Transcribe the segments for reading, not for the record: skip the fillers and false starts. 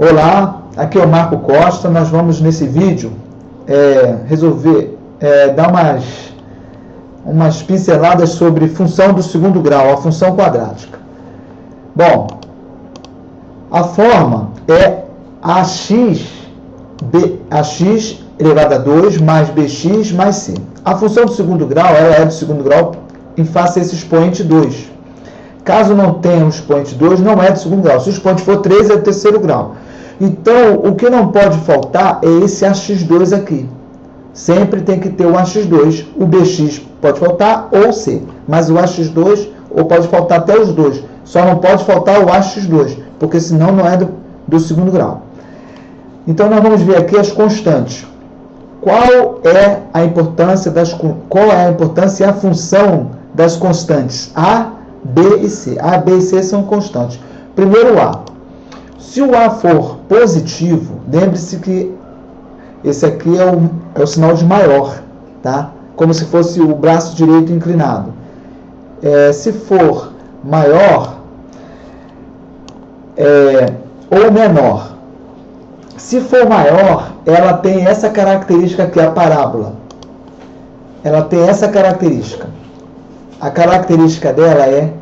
Olá, aqui é o Marco Costa. Nós vamos nesse vídeo resolver dar umas pinceladas sobre função do segundo grau, a função quadrática. Bom, a forma é ax elevado a 2 mais bx mais c. A função do segundo grau ela é do segundo grau em face a esse expoente 2. Caso não tenha o expoente 2, não é do segundo grau. Se o expoente for 3, é do terceiro grau. Então, o que não pode faltar é esse ax2 aqui. Sempre tem que ter o ax2. O bx pode faltar ou c. Mas o ax2, ou pode faltar até os dois. Só não pode faltar o ax2, porque senão não é do segundo grau. Então, nós vamos ver aqui as constantes. Qual é a importância e a função das constantes A, B e C? A, B e C são constantes. Primeiro, o A. Se o A for positivo, lembre-se que esse aqui é o sinal de maior, tá? Como se fosse o braço direito inclinado. Se for maior ou menor, se for maior, ela tem essa característica aqui, a parábola. Ela tem essa característica. A característica dela é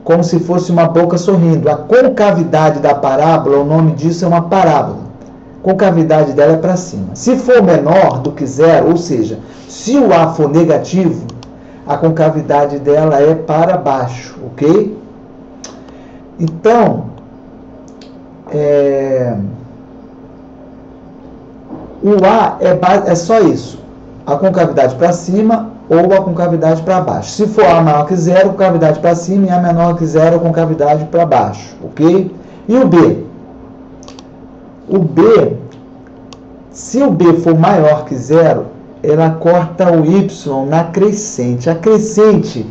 como se fosse uma boca sorrindo. A concavidade da parábola, o nome disso é uma parábola. A concavidade dela é para cima. Se for menor do que zero, ou seja, se o A for negativo, a concavidade dela é para baixo, ok? Então, o A é só isso. A concavidade para cima ou a concavidade para baixo. Se for A maior que zero, concavidade para cima, e A menor que zero, concavidade para baixo, ok? E o B? O B, se o B for maior que zero, ela corta o Y na crescente. A crescente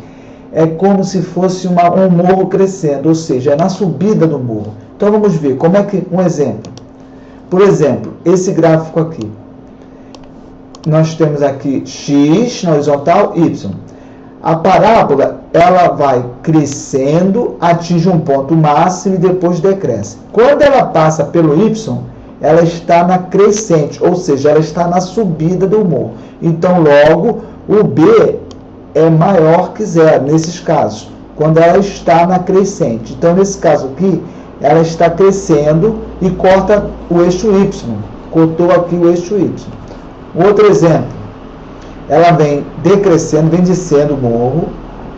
é como se fosse um morro crescendo, ou seja, é na subida do morro. Então vamos ver, como é que, um exemplo. Por exemplo, esse gráfico aqui. Nós temos aqui x na horizontal, y. A parábola, ela vai crescendo, atinge um ponto máximo e depois decresce. Quando ela passa pelo y, ela está na crescente, ou seja, ela está na subida do morro. Então, logo, o b é maior que zero, nesses casos, quando ela está na crescente. Então, nesse caso aqui, ela está crescendo e corta o eixo y. Cortou aqui o eixo y. Outro exemplo, ela vem decrescendo, vem descendo o morro,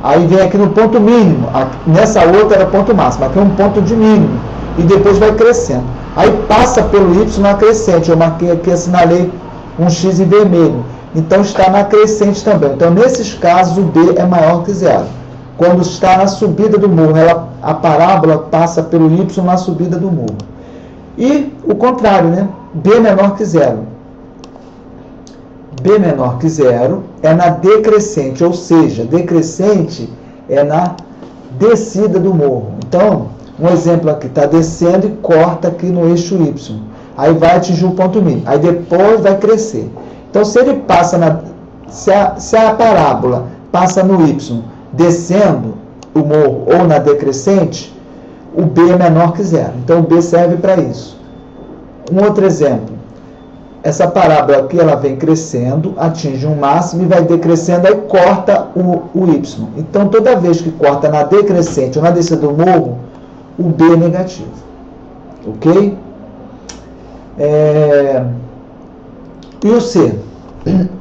aí vem aqui no ponto mínimo, nessa outra era ponto máximo, aqui é um ponto de mínimo, e depois vai crescendo. Aí passa pelo y na crescente, eu marquei aqui, assinalei um x em vermelho, então está na crescente também. Então, nesses casos, o b é maior que zero. Quando está na subida do morro, a parábola passa pelo y na subida do morro. E o contrário, né? B menor que zero. B menor que zero é na decrescente, ou seja, decrescente é na descida do morro. Então, um exemplo aqui, está descendo e corta aqui no eixo Y. Aí vai atingir o ponto mínimo. Aí depois vai crescer. Então, se ele passa se a parábola passa no Y, descendo o morro ou na decrescente, o B é menor que zero. Então, o B serve para isso. Um outro exemplo. Essa parábola aqui, ela vem crescendo, atinge um máximo e vai decrescendo, aí corta o Y. Então, toda vez que corta na decrescente ou na descida do morro, o B é negativo. Ok? E o C?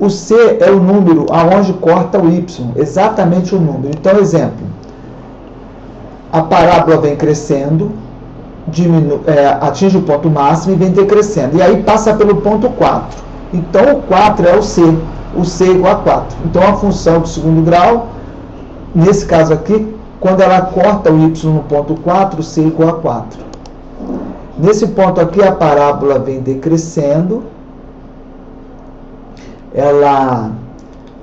O C é o número aonde corta o Y, exatamente o número. Então, exemplo, a parábola vem crescendo, atinge o ponto máximo e vem decrescendo. E aí passa pelo ponto 4. Então, o 4 é o C. O C é igual a 4. Então, a função do segundo grau, nesse caso aqui, quando ela corta o Y no ponto 4, o C é igual a 4. Nesse ponto aqui, a parábola vem decrescendo. Ela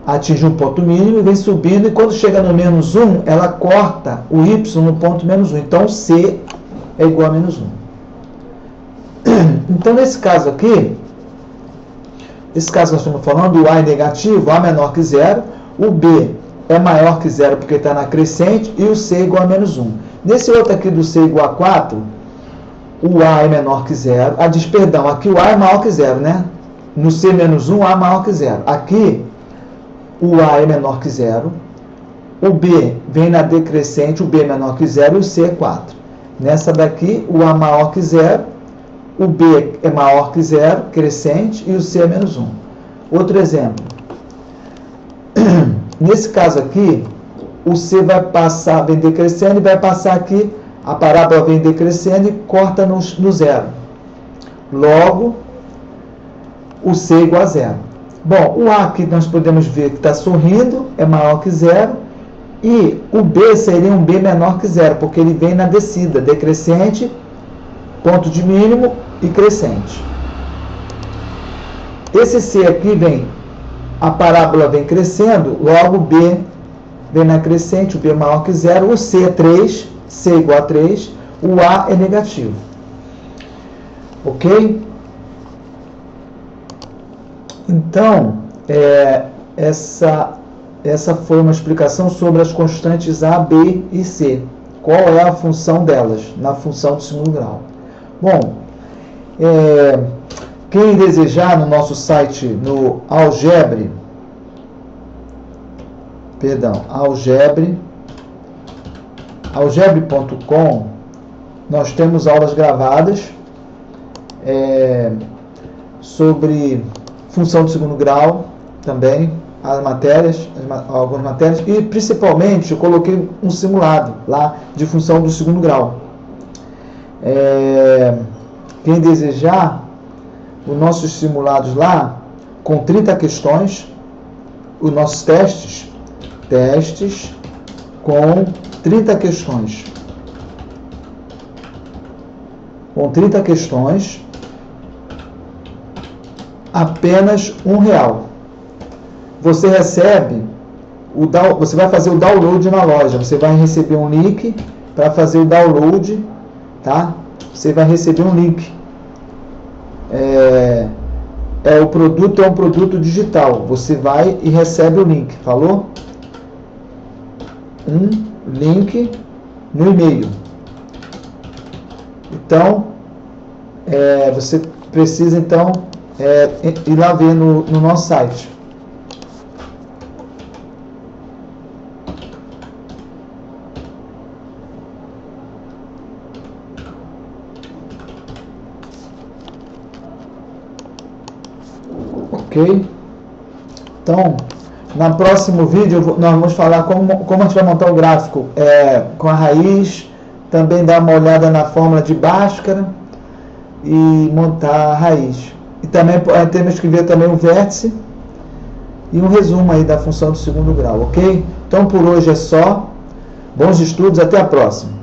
atinge um ponto mínimo e vem subindo. E quando chega no menos 1, ela corta o Y no ponto menos 1. Então, o C é igual a menos 1. Então, nesse caso aqui, nós estamos falando, o A é negativo, A menor que zero, o B é maior que zero porque está na crescente, e o C é igual a menos 1. Nesse outro aqui do C igual a 4, o A é menor que zero. Perdão, aqui o A é maior que zero, né? No C-1, A é maior que zero. Aqui, o A é menor que zero. O B vem na decrescente, o B é menor que zero e o C é 4. Nessa daqui, o A é maior que zero, o B é maior que zero, crescente, e o C é menos 1. Outro exemplo. Nesse caso aqui, o C vai passar, vem decrescendo e vai passar aqui, a parábola vem decrescendo e corta no zero. Logo, o C é igual a zero. Bom, o A aqui nós podemos ver que está sorrindo, é maior que zero, e o B seria um B menor que zero, porque ele vem na descida, decrescente, ponto de mínimo e crescente. Esse C aqui vem, a parábola vem crescendo, logo o B vem na crescente, o B é maior que zero, o C é 3, C é igual a 3, o A é negativo. Ok? Então, essa foi uma explicação sobre as constantes A, B e C. Qual é a função delas na função do segundo grau? Bom, quem desejar no nosso site, no algebre.com, nós temos aulas gravadas sobre função do segundo grau também, algumas matérias, e principalmente eu coloquei um simulado lá de função do segundo grau. Quem desejar, os nossos simulados lá, com 30 questões, os nossos testes com 30 questões. Com 30 questões, apenas R$1. Você recebe, você vai fazer o download na loja, você vai receber um link para fazer o download, tá? Você vai receber um link. O produto é um produto digital, você vai e recebe o link, falou? Um link no e-mail. Então, você precisa então ir lá ver no nosso site. Ok? Então, no próximo vídeo nós vamos falar como a gente vai montar o gráfico com a raiz, também dar uma olhada na fórmula de Bhaskara e montar a raiz. E também temos que ver também o vértice e um resumo aí da função do segundo grau, ok? Então por hoje é só. Bons estudos, até a próxima.